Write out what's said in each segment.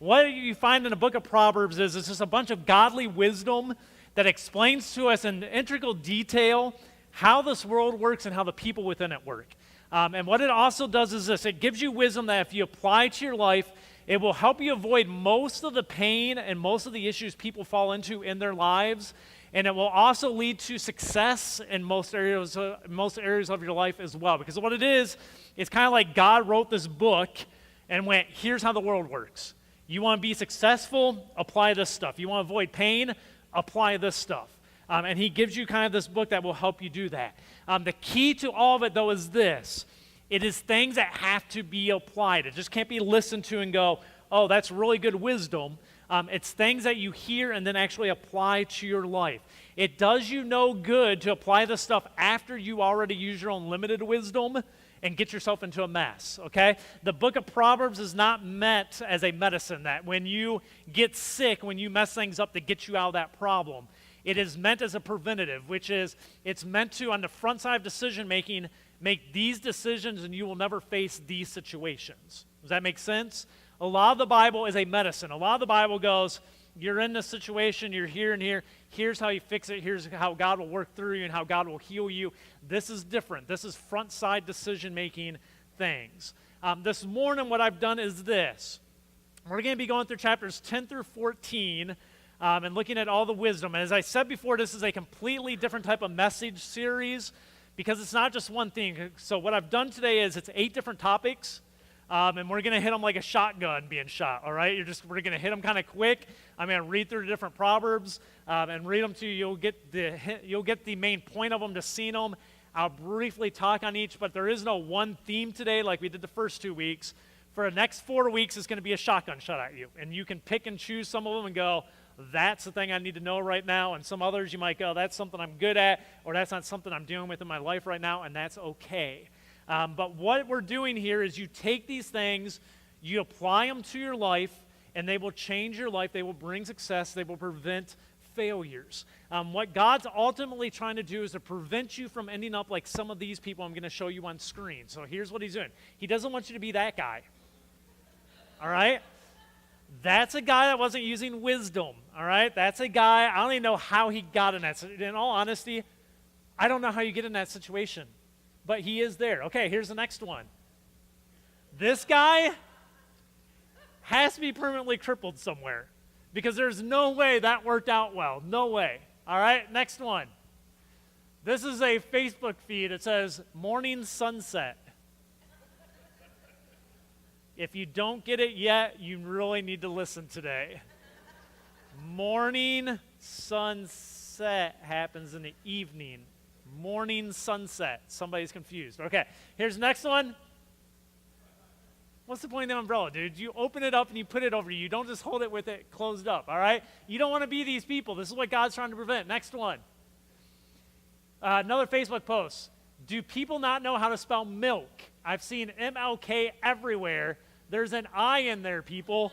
what you find in the book of Proverbs is it's just a bunch of godly wisdom that explains to us in integral detail how this world works and how the people within it work. And what it also does is this: it gives you wisdom that if you apply to your life, it will help you avoid most of the pain and most of the issues people fall into in their lives. And it will also lead to success in most areas of your life as well. Because what it is, it's kind of like God wrote this book and went, here's how the world works. You want to be successful? Apply this stuff. You want to avoid pain? Apply this stuff. And he gives you kind of this book that will help you do that. The key to all of it, though, is this. It is things that have to be applied. It just can't be listened to and go, oh, that's really good wisdom. It's things that you hear and then actually apply to your life. It does you no good to apply this stuff after you already use your own limited wisdom and get yourself into a mess, okay? The book of Proverbs is not meant as a medicine that when you get sick, when you mess things up, to get you out of that problem. It is meant as a preventative, which is it's meant to, on the front side of decision-making, make these decisions and you will never face these situations. Does that make sense? A lot of the Bible is a medicine. A lot of the Bible goes, you're in this situation, you're here and here, here's how you fix it, here's how God will work through you and how God will heal you. This is different. This is front-side decision-making things. This morning what I've done is this. We're going to be going through chapters 10 through 14 and looking at all the wisdom. And as I said before, this is a completely different type of message series because it's not just one thing. So what I've done today is it's 8 different topics. And we're going to hit them like a shotgun being shot, all right? We're going to hit them kind of quick. I'm going to read through the different Proverbs and read them to you. You'll get the main point of them, just seeing them. I'll briefly talk on each, but there is no one theme today like we did the first 2 weeks. For the next 4 weeks, it's going to be a shotgun shot at you. And you can pick and choose some of them and go, that's the thing I need to know right now. And some others you might go, that's something I'm good at, or that's not something I'm dealing with in my life right now, and that's okay. But what we're doing here is you take these things, you apply them to your life, and they will change your life. They will bring success. They will prevent failures. What God's ultimately trying to do is to prevent you from ending up like some of these people I'm going to show you on screen. So here's what he's doing. He doesn't want you to be that guy. All right? That's a guy that wasn't using wisdom. All right? That's a guy, I don't even know how he got in that. In all honesty, I don't know how you get in that situation. But he is there. Okay, here's the next one. This guy has to be permanently crippled somewhere because there's no way that worked out well. No way. All right, next one. This is a Facebook feed. It says, Morning Sunset. If you don't get it yet, you really need to listen today. Morning sunset happens in the evening. Morning sunset. Somebody's confused. Okay, here's the next one. What's the point of the umbrella, dude? You open it up and you put it over you. You don't just hold it with it closed up, all right? You don't want to be these people. This is what God's trying to prevent. Next one. Another Facebook post. Do people not know how to spell milk? I've seen MLK everywhere. There's an I in there, people.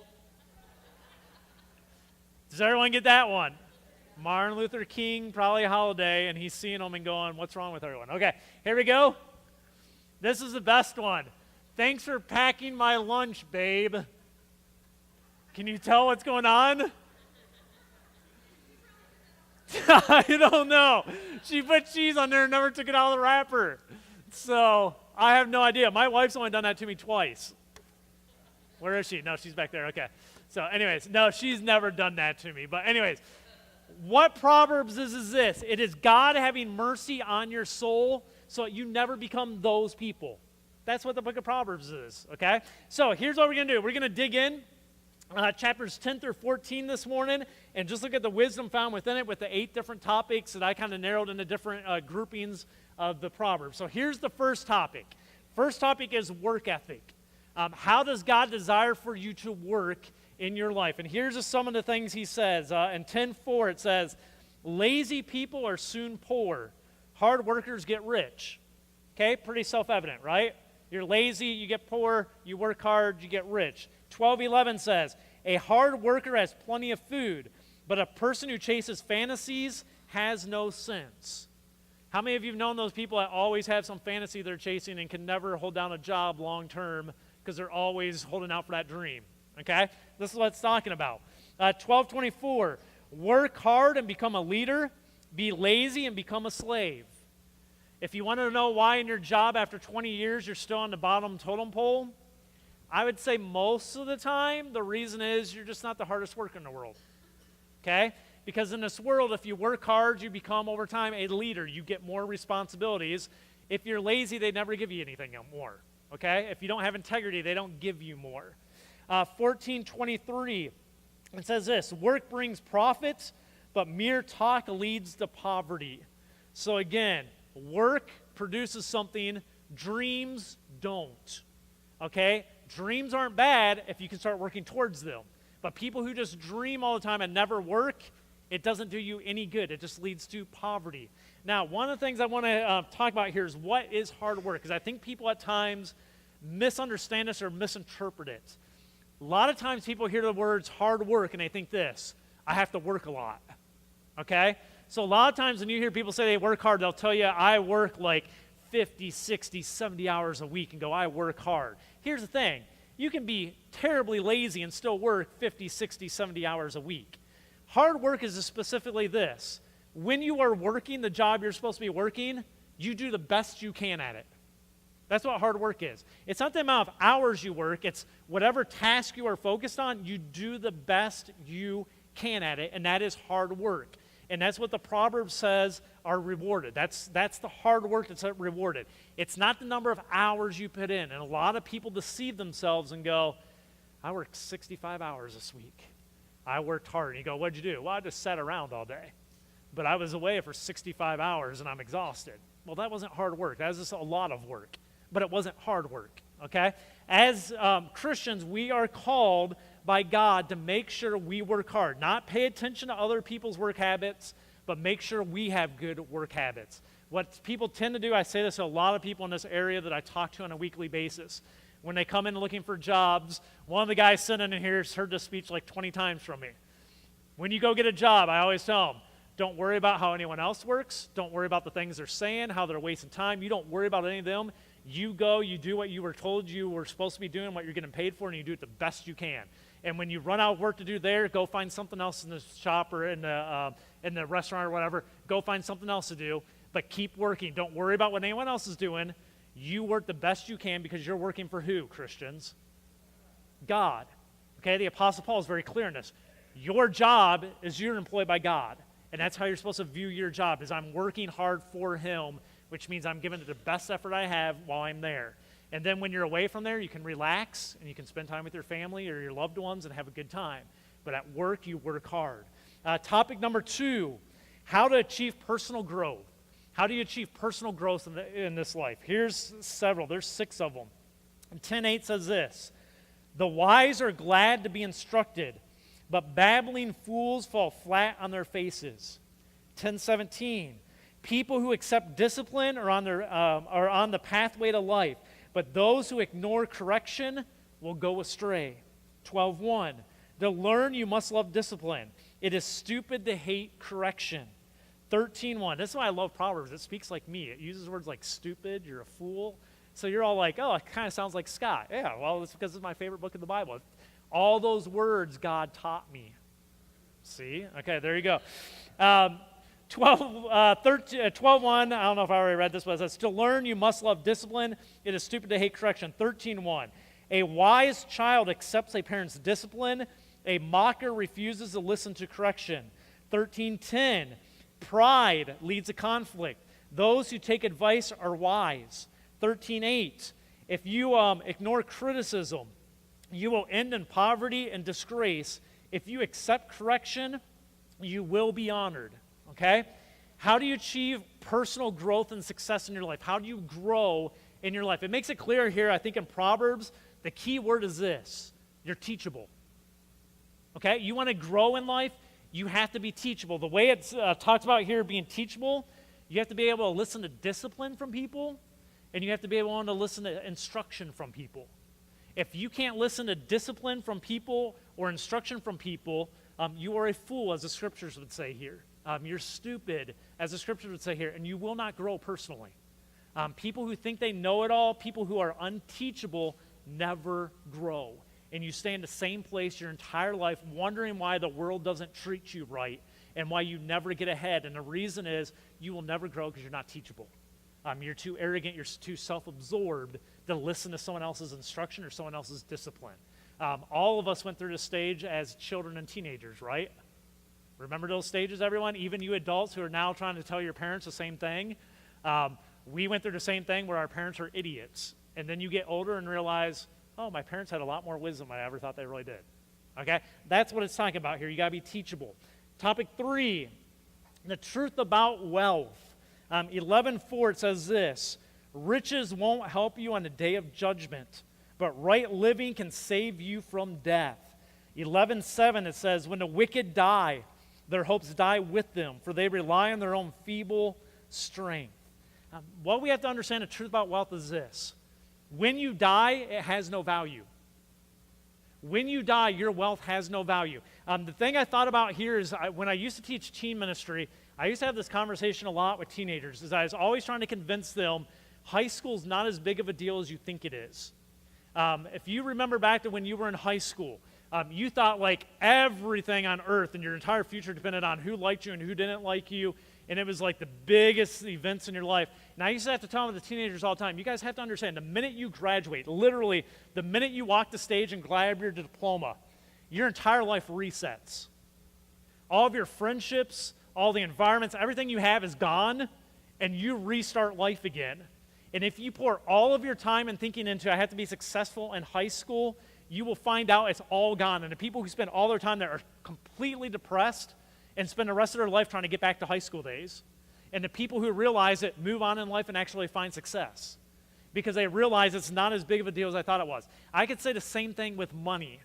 Does everyone get that one? Martin Luther King, probably a holiday, and he's seeing them and going, what's wrong with everyone? Okay, here we go. This is the best one. Thanks for packing my lunch, babe. Can you tell what's going on? I don't know. She put cheese on there and never took it out of the wrapper. So I have no idea. My wife's only done that to me twice. Where is she? No, she's back there. Okay. So anyways, no, she's never done that to me. But anyways, what Proverbs is this. It is God having mercy on your soul so that you never become those people. That's what the book of Proverbs is, okay? So here's what we're going to do. We're going to dig in chapters 10 through 14 this morning and just look at the wisdom found within it with the 8 different topics that I kind of narrowed into different groupings of the Proverbs. So here's the first topic. First topic is work ethic. How does God desire for you to work in your life? And here's just some of the things he says. In 10:4 it says, lazy people are soon poor. Hard workers get rich. Okay, pretty self-evident, right? You're lazy, you get poor. You work hard, you get rich. 12:11 says, a hard worker has plenty of food, but a person who chases fantasies has no sense. How many of you have known those people that always have some fantasy they're chasing and can never hold down a job long term because they're always holding out for that dream? Okay? This is what it's talking about. 12:24, work hard and become a leader. Be lazy and become a slave. If you want to know why in your job after 20 years you're still on the bottom totem pole, I would say most of the time the reason is you're just not the hardest worker in the world. Okay? Because in this world, if you work hard, you become over time a leader. You get more responsibilities. If you're lazy, they never give you anything more. Okay? If you don't have integrity, they don't give you more. 14:23, it says this, work brings profits, but mere talk leads to poverty. So again, work produces something, dreams don't. Okay? Dreams aren't bad if you can start working towards them. But people who just dream all the time and never work, it doesn't do you any good. It just leads to poverty. Now, one of the things I want to talk about here is what is hard work, because I think people at times misunderstand this or misinterpret it. A lot of times people hear the words hard work and they think this, I have to work a lot. Okay? So a lot of times when you hear people say they work hard, they'll tell you, I work like 50, 60, 70 hours a week and go, I work hard. Here's the thing. You can be terribly lazy and still work 50, 60, 70 hours a week. Hard work is specifically this. When you are working the job you're supposed to be working, you do the best you can at it. That's what hard work is. It's not the amount of hours you work. It's whatever task you are focused on, you do the best you can at it, and that is hard work. And that's what the Proverbs says are rewarded. That's the hard work that's rewarded. It's not the number of hours you put in. And a lot of people deceive themselves and go, I worked 65 hours this week. I worked hard. And you go, what'd you do? Well, I just sat around all day. But I was away for 65 hours and I'm exhausted. Well, that wasn't hard work. That was just a lot of work. But it wasn't hard work, okay? As Christians, we are called by God to make sure we work hard. Not pay attention to other people's work habits, but make sure we have good work habits. What people tend to do, I say this to a lot of people in this area that I talk to on a weekly basis. When they come in looking for jobs, one of the guys sitting in here has heard this speech like 20 times from me. When you go get a job, I always tell them, don't worry about how anyone else works. Don't worry about the things they're saying, how they're wasting time. You don't worry about any of them. You go, you do what you were told you were supposed to be doing, what you're getting paid for, and you do it the best you can. And when you run out of work to do there, go find something else in the shop or in the restaurant or whatever. Go find something else to do, but keep working. Don't worry about what anyone else is doing. You work the best you can because you're working for who, Christians? God. Okay, the Apostle Paul is very clear in this. Your job is you're employed by God, and that's how you're supposed to view your job, is I'm working hard for him, which means I'm giving it the best effort I have while I'm there. And then when you're away from there, you can relax and you can spend time with your family or your loved ones and have a good time. But at work, you work hard. Topic number 2, how to achieve personal growth. How do you achieve personal growth in this life? Here's several. There's 6 of them. And 10:8 says this, the wise are glad to be instructed, but babbling fools fall flat on their faces. 10:17, people who accept discipline are on the pathway to life, but those who ignore correction will go astray. 12:1, to learn you must love discipline. It is stupid to hate correction. 13:1, this is why I love Proverbs. It speaks like me. It uses words like stupid, you're a fool. So you're all like, oh, it kind of sounds like Scott. Yeah, well, it's because it's my favorite book in the Bible. All those words God taught me. See? Okay, there you go. 12:1, I don't know if I already read this, but it says, to learn you must love discipline. It is stupid to hate correction. 13:1, a wise child accepts a parent's discipline. A mocker refuses to listen to correction. 13:10, pride leads to conflict. Those who take advice are wise. 13:8, if you ignore criticism, you will end in poverty and disgrace. If you accept correction, you will be honored. Okay? How do you achieve personal growth and success in your life? How do you grow in your life? It makes it clear here, I think in Proverbs, the key word is this. You're teachable. Okay? You want to grow in life, you have to be teachable. The way it's talked about here, being teachable, you have to be able to listen to discipline from people, and you have to be able to listen to instruction from people. If you can't listen to discipline from people or instruction from people, you are a fool, as the scriptures would say here. You're stupid, as the scriptures would say here, and you will not grow personally. People who think they know it all, people who are unteachable, never grow. and you stay in the same place your entire life wondering why the world doesn't treat you right and why you never get ahead. And the reason is you will never grow because you're not teachable. You're too arrogant, you're too self-absorbed to listen to someone else's instruction or someone else's discipline. All of us went through this stage as children and teenagers, right? Remember those stages, everyone? Even you adults who are now trying to tell your parents the same thing. We went through the same thing where our parents are idiots. And then you get older and realize, oh, my parents had a lot more wisdom than I ever thought they really did. Okay? That's what it's talking about here. You got to be teachable. Topic 3, the truth about wealth. 11:4, it says this: riches won't help you on the day of judgment, but right living can save you from death. 11:7, it says, when the wicked die, their hopes die with them, for they rely on their own feeble strength. What we have to understand, the truth about wealth is this: when you die, it has no value. When you die, your wealth has no value. The thing I thought about here is when I used to teach teen ministry, I used to have this conversation a lot with teenagers, is I was always trying to convince them high school's not as big of a deal as you think it is. If you remember back to when you were in high school, you thought like everything on earth and your entire future depended on who liked you and who didn't like you, and it was like the biggest events in your life. And I used to have to tell the teenagers all the time, you guys have to understand, the minute you graduate, literally the minute you walk the stage and grab your diploma, your entire life resets. All of your friendships, all the environments, everything you have is gone, and you restart life again. And if you pour all of your time and thinking into, I have to be successful in high school, you will find out it's all gone. And the people who spend all their time there are completely depressed and spend the rest of their life trying to get back to high school days. And the people who realize it move on in life and actually find success because they realize it's not as big of a deal as I thought it was. I could say the same thing with money.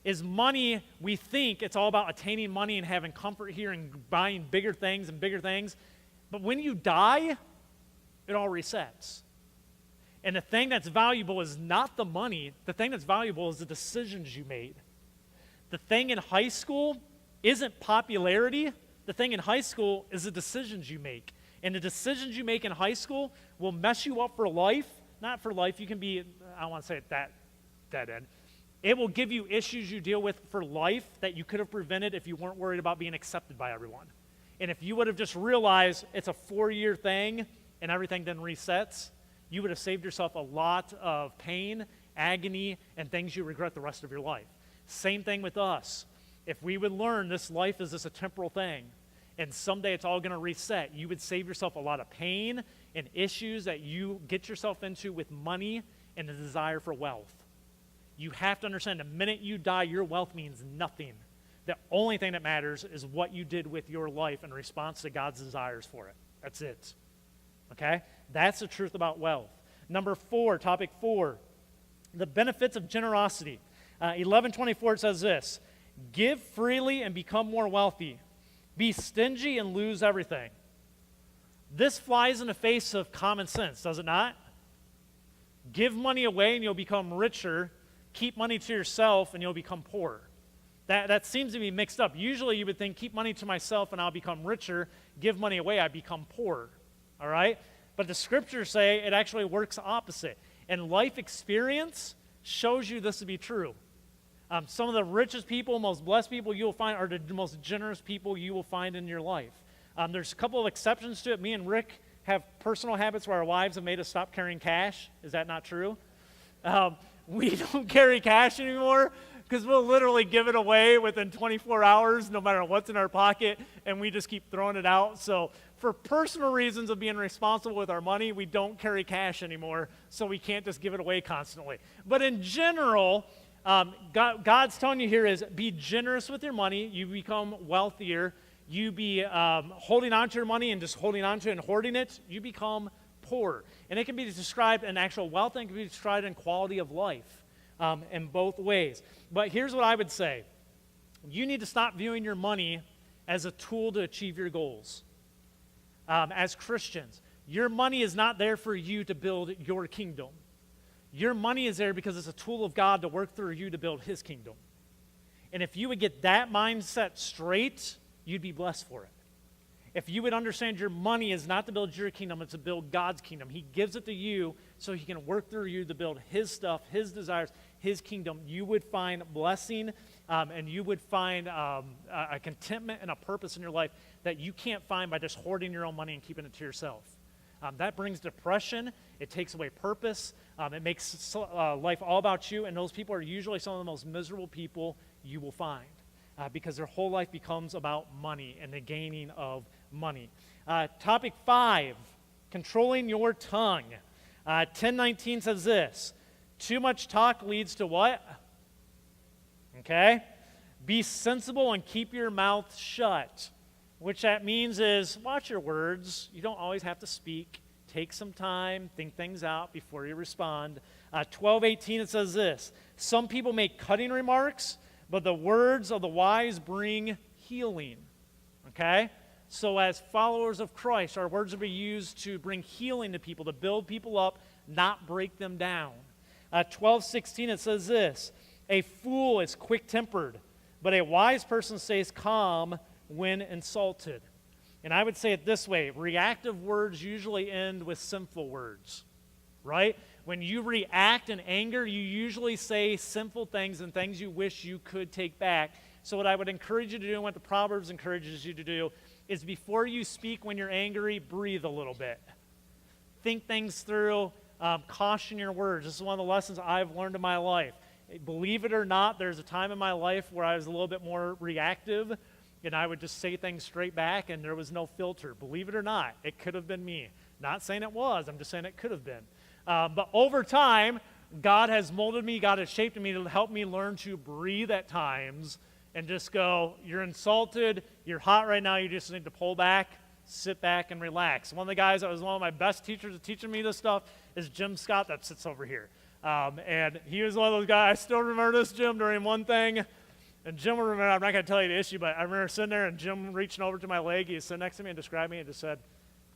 Is money, we think it's all about attaining money and having comfort here and buying bigger things and bigger things. But when you die, it all resets. And the thing that's valuable is not the money. The thing that's valuable is the decisions you made. The thing in high school isn't popularity. The thing in high school is the decisions you make. And the decisions you make in high school will mess you up for life. Not for life. You can be, I don't want to say it that dead end. It will give you issues you deal with for life that you could have prevented if you weren't worried about being accepted by everyone. And if you would have just realized it's a 4-year thing and everything then resets, you would have saved yourself a lot of pain, agony, and things you regret the rest of your life. Same thing with us. If we would learn this life is just a temporal thing, and someday it's all going to reset, you would save yourself a lot of pain and issues that you get yourself into with money and the desire for wealth. You have to understand the minute you die, your wealth means nothing. The only thing that matters is what you did with your life in response to God's desires for it. That's it. Okay? That's the truth about wealth. Number 4, topic 4, the benefits of generosity. 11:24 says this: give freely and become more wealthy. Be stingy and lose everything. This flies in the face of common sense, does it not? Give money away and you'll become richer. Keep money to yourself and you'll become poor. That seems to be mixed up. Usually you would think, keep money to myself and I'll become richer. Give money away, I become poor. All right? But the scriptures say it actually works opposite. And life experience shows you this to be true. Some of the richest people, most blessed people you will find are the most generous people you will find in your life. There's a couple of exceptions to it. Me and Rick have personal habits where our wives have made us stop carrying cash. Is that not true? We don't carry cash anymore because we'll literally give it away within 24 hours no matter what's in our pocket, and we just keep throwing it out. So for personal reasons of being responsible with our money, we don't carry cash anymore, so we can't just give it away constantly. But in general, God's telling you here is be generous with your money. You become wealthier. You be holding on to your money and just holding on to it and hoarding it, you become poor. And it can be described in actual wealth and it can be described in quality of life in both ways. But here's what I would say. You need to stop viewing your money as a tool to achieve your goals. As Christians, your money is not there for you to build your kingdom. Your money is there because it's a tool of God to work through you to build his kingdom. And if you would get that mindset straight, you'd be blessed for it. If you would understand your money is not to build your kingdom, it's to build God's kingdom. He gives it to you so he can work through you to build his stuff, his desires, his kingdom. You would find blessing and you would find a contentment and a purpose in your life that you can't find by just hoarding your own money and keeping it to yourself. That brings depression. It takes away purpose. It makes life all about you, and those people are usually some of the most miserable people you will find because their whole life becomes about money and the gaining of money. Topic 5, controlling your tongue. 10:19 says this, too much talk leads to what? Okay? Be sensible and keep your mouth shut. Which that means is watch your words. You don't always have to speak. Take some time, think things out before you respond. 12:18 it says this, some people make cutting remarks, but the words of the wise bring healing. Okay? So as followers of Christ, our words will be used to bring healing to people, to build people up, not break them down. 12:16 it says this, a fool is quick-tempered, but a wise person stays calm when insulted. And I would say it this way, reactive words usually end with sinful words, right? When you react in anger, you usually say sinful things and things you wish you could take back. So what I would encourage you to do, and what the Proverbs encourages you to do, is before you speak when you're angry, breathe a little bit. Think things through, caution your words. This is one of the lessons I've learned in my life. Believe it or not, there's a time in my life where I was a little bit more reactive, and I would just say things straight back, and there was no filter. Believe it or not, it could have been me. Not saying it was, I'm just saying it could have been. But over time, God has molded me, God has shaped me to help me learn to breathe at times and just go, you're insulted, you're hot right now, you just need to pull back, sit back, and relax. One of the guys that was one of my best teachers at teaching me this stuff is Jim Scott that sits over here. And he was one of those guys, I still remember this, Jim, during one thing. And Jim will remember, I'm not going to tell you the issue, but I remember sitting there and Jim reaching over to my leg. He was sitting next to me and described me and just said,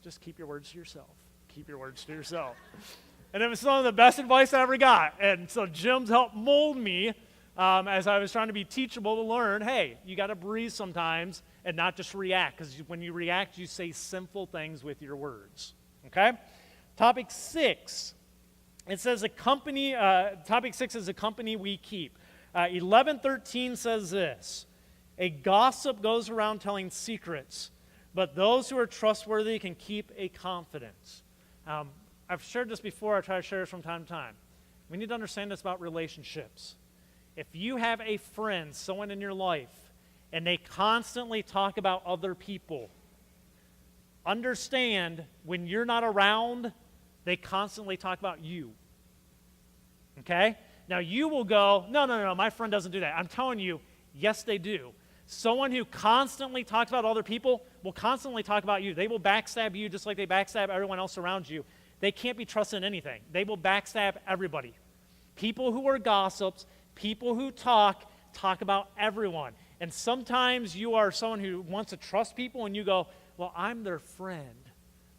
just keep your words to yourself. Keep your words to yourself. And it was some of the best advice I ever got. And so Jim's helped mold me as I was trying to be teachable to learn, hey, you got to breathe sometimes and not just react. Because when you react, you say sinful things with your words. Okay? Topic 6. It says topic 6 is a company we keep. 11:13 says this, a gossip goes around telling secrets, but those who are trustworthy can keep a confidence. I've shared this before, I try to share this from time to time. We need to understand this about relationships. If you have a friend, someone in your life, and they constantly talk about other people, understand when you're not around, they constantly talk about you. Okay? Now you will go, no, my friend doesn't do that. I'm telling you, yes, they do. Someone who constantly talks about other people will constantly talk about you. They will backstab you just like they backstab everyone else around you. They can't be trusted in anything. They will backstab everybody. People who are gossips, people who talk about everyone. And sometimes you are someone who wants to trust people and you go, well, I'm their friend.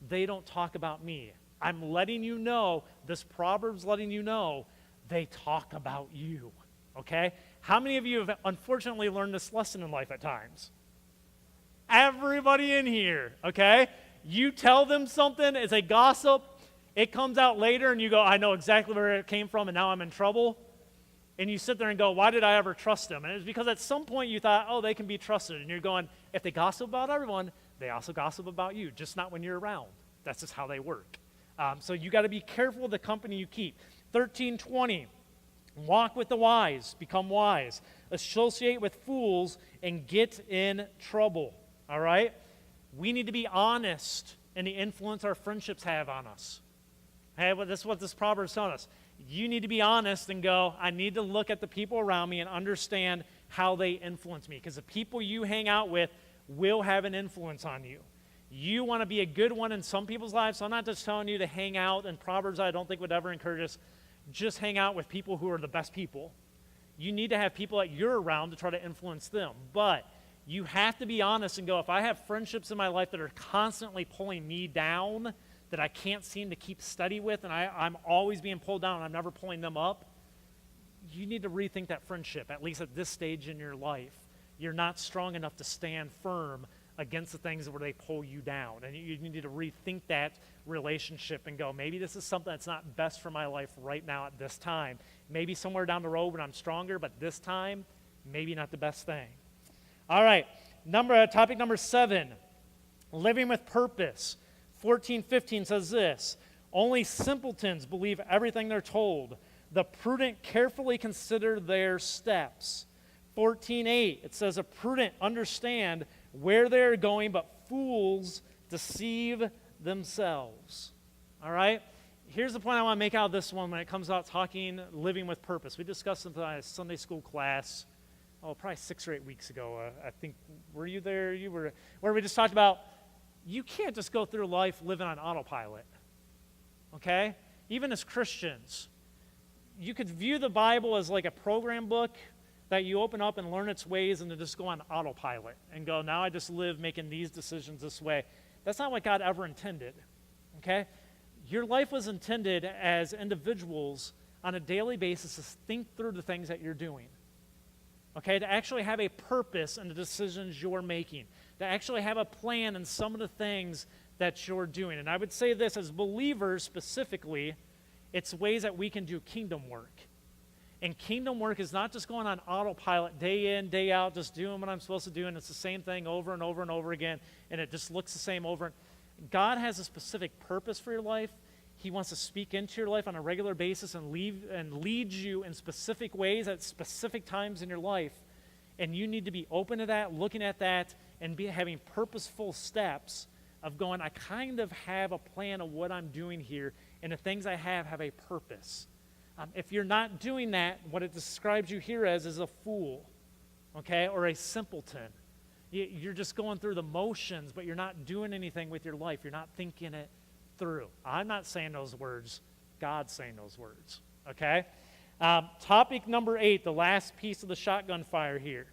They don't talk about me. I'm letting you know, this Proverb's letting you know, they talk about you, okay? How many of you have unfortunately learned this lesson in life at times? Everybody in here, okay? You tell them something, it's a gossip, it comes out later and you go, I know exactly where it came from and now I'm in trouble. And you sit there and go, why did I ever trust them? And it's because at some point you thought, oh, they can be trusted. And you're going, if they gossip about everyone, they also gossip about you, just not when you're around. That's just how they work. So you got to be careful with the company you keep. 13:20, walk with the wise, become wise. Associate with fools and get in trouble, all right? We need to be honest in the influence our friendships have on us. Hey, well, this is what this proverb is telling us. You need to be honest and go, I need to look at the people around me and understand how they influence me. Because the people you hang out with will have an influence on you. You want to be a good one in some people's lives. So I'm not just telling you to hang out. And Proverbs I don't think would ever encourage us, just hang out with people who are the best people. You need to have people that you're around to try to influence them. But you have to be honest and go, if I have friendships in my life that are constantly pulling me down, that I can't seem to keep steady with, and I'm always being pulled down and I'm never pulling them up, you need to rethink that friendship, at least at this stage in your life. You're not strong enough to stand firm against the things where they pull you down. And you need to rethink that relationship and go, maybe this is something that's not best for my life right now at this time. Maybe somewhere down the road when I'm stronger, but this time, maybe not the best thing. All right, topic number 7, living with purpose. 14:15 says this, only simpletons believe everything they're told. The prudent carefully consider their steps. 14:8, it says, a prudent understand where they're going, but fools deceive themselves. All right? Here's the point I want to make out of this one when it comes out talking living with purpose. We discussed it in a Sunday school class, probably 6 or 8 weeks ago. I think, were you there? You were, where we just talked about you can't just go through life living on autopilot. Okay? Even as Christians, you could view the Bible as like a program book that you open up and learn its ways and then just go on autopilot and go, now I just live making these decisions this way. That's not what God ever intended, okay? Your life was intended as individuals on a daily basis to think through the things that you're doing, okay? To actually have a purpose in the decisions you're making, to actually have a plan in some of the things that you're doing. And I would say this, as believers specifically, it's ways that we can do kingdom work. And kingdom work is not just going on autopilot day in, day out, just doing what I'm supposed to do, and it's the same thing over and over and over again, and it just looks the same over. God has a specific purpose for your life. He wants to speak into your life on a regular basis and lead you in specific ways at specific times in your life. And you need to be open to that, looking at that, and having purposeful steps of going, I kind of have a plan of what I'm doing here, and the things I have a purpose. If you're not doing that, what it describes you here as is a fool, okay, or a simpleton. You're just going through the motions, but you're not doing anything with your life. You're not thinking it through. I'm not saying those words. God's saying those words, okay? Topic number 8, the last piece of the shotgun fire here,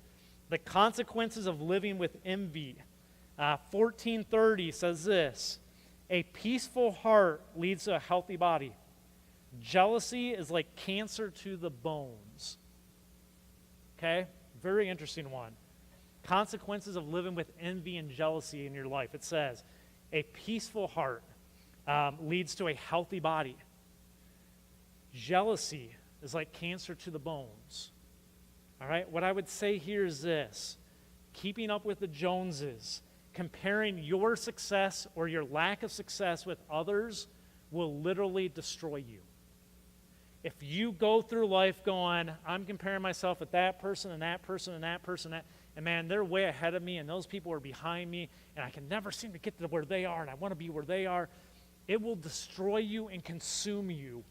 the consequences of living with envy. 14:30 says this, a peaceful heart leads to a healthy body. Jealousy is like cancer to the bones. Okay? Very interesting one. Consequences of living with envy and jealousy in your life. It says, a peaceful heart leads to a healthy body. Jealousy is like cancer to the bones. All right? What I would say here is this. Keeping up with the Joneses, comparing your success or your lack of success with others will literally destroy you. If you go through life going, I'm comparing myself with that person and that person and that person, and man, they're way ahead of me, and those people are behind me, and I can never seem to get to where they are, and I want to be where they are, it will destroy you and consume you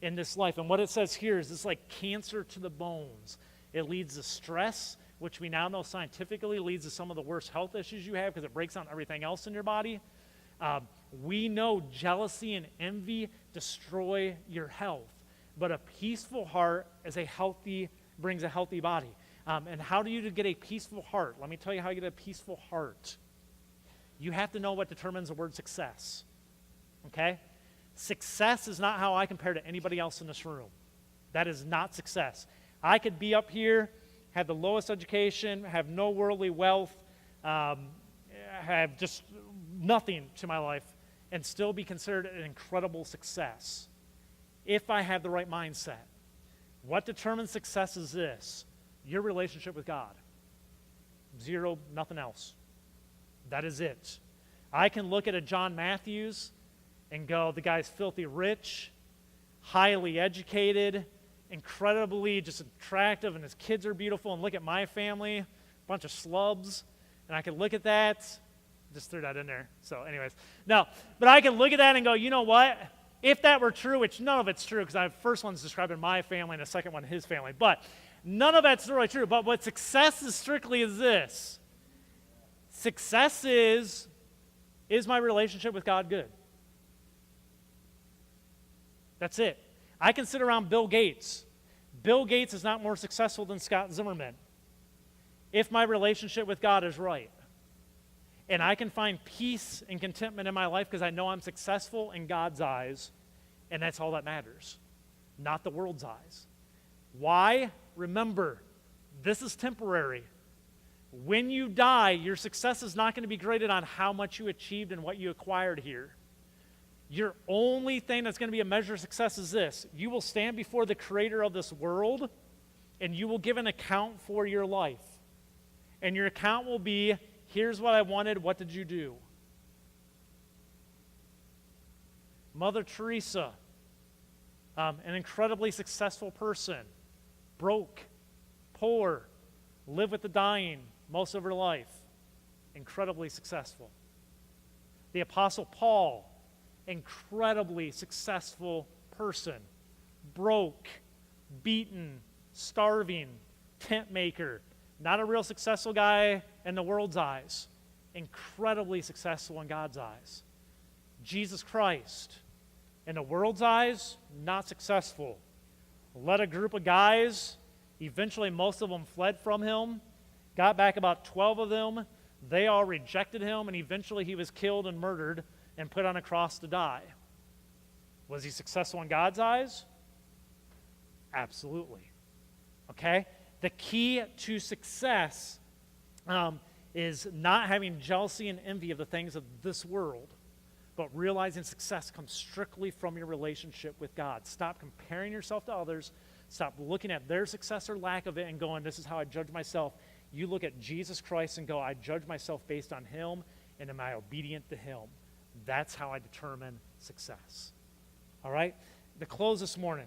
in this life. And what it says here is it's like cancer to the bones. It leads to stress, which we now know scientifically leads to some of the worst health issues you have because it breaks down everything else in your body. We know jealousy and envy destroy your health. But a peaceful heart brings a healthy body. And how do you get a peaceful heart? Let me tell you how you get a peaceful heart. You have to know what determines the word success. Okay? Success is not how I compare to anybody else in this room. That is not success. I could be up here, have the lowest education, have no worldly wealth, have just nothing to my life, and still be considered an incredible success if I have the right mindset. What determines success is this: your relationship with God. 0, nothing else. That is it. I can look at a John Matthews and go, the guy's filthy rich, highly educated, incredibly just attractive, and his kids are beautiful, and look at my family, a bunch of slubs, and I can look at that, just threw that in there, so anyways. No, but I can look at that and go, you know what? If that were true, which none of it's true, because the first one's describing my family and the second one his family, but none of that's really true. But what success is strictly is this. Success is my relationship with God good? That's it. I can sit around Bill Gates. Bill Gates is not more successful than Scott Zimmerman if my relationship with God is right. And I can find peace and contentment in my life because I know I'm successful in God's eyes, and that's all that matters, not the world's eyes. Why? Remember, this is temporary. When you die, your success is not going to be graded on how much you achieved and what you acquired here. Your only thing that's going to be a measure of success is this. You will stand before the creator of this world, and you will give an account for your life. And your account will be, here's what I wanted, what did you do? Mother Teresa, an incredibly successful person, broke, poor, lived with the dying most of her life, incredibly successful. The Apostle Paul, incredibly successful person, broke, beaten, starving, tent maker, not a real successful guy in the world's eyes, incredibly successful in God's eyes. Jesus Christ, in the world's eyes, not successful. Led a group of guys, eventually most of them fled from him, got back about 12 of them, they all rejected him, and eventually he was killed and murdered and put on a cross to die. Was he successful in God's eyes? Absolutely. Okay? The key to success is not having jealousy and envy of the things of this world, but realizing success comes strictly from your relationship with God. Stop comparing yourself to others. Stop looking at their success or lack of it and going, this is how I judge myself. You look at Jesus Christ and go, I judge myself based on him, and am I obedient to him? That's how I determine success. All right? To close this morning,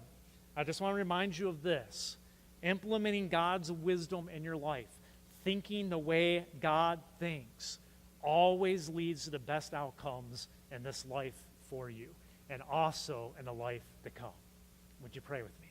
I just want to remind you of this. Implementing God's wisdom in your life, thinking the way God thinks, always leads to the best outcomes in this life for you, and also in the life to come. Would you pray with me?